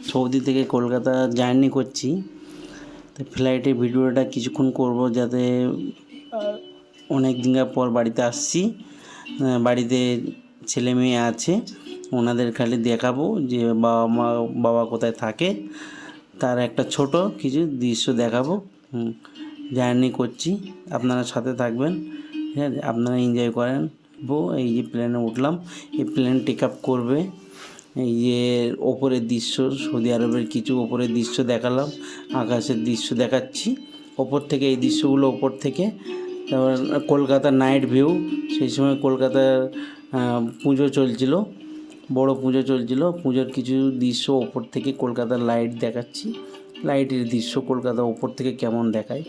Saudi থেকে Kolkata journey করছি, তো ফ্লাইটে ভিডিওটা কিছুক্ষণ করব, যাতে অনেক দিন পর বাড়িতে আসছি, বাড়িতে ছেলে মেয়ে আছে, ওনাদের খালি দেখাবো যে বাবা কোথায় থাকে, তার একটা ছোট কিছু দৃশ্য দেখাবো। জার্নি করছি, আপনারা সাথে থাকবেন, ঠিক আছে? আপনারা এনজয় করেন। এই যে প্লেনে উঠলাম, এই প্লেন টেক আপ করবে। এই যে ওপরের দৃশ্য, সৌদি আরবের কিছু ওপরের দৃশ্য দেখালাম, আকাশের দৃশ্য দেখাচ্ছি ওপর থেকে, এই দৃশ্যগুলো ওপর থেকে। তারপর কলকাতার নাইট ভিউ, সেই সময় কলকাতার পুজো চলছিল, বড় পুজো চলছিল, পুজোর কিছু দৃশ্য ওপর থেকে কলকাতার লাইট দেখাচ্ছি, লাইটের দৃশ্য কলকাতা ওপর থেকে কেমন দেখায়।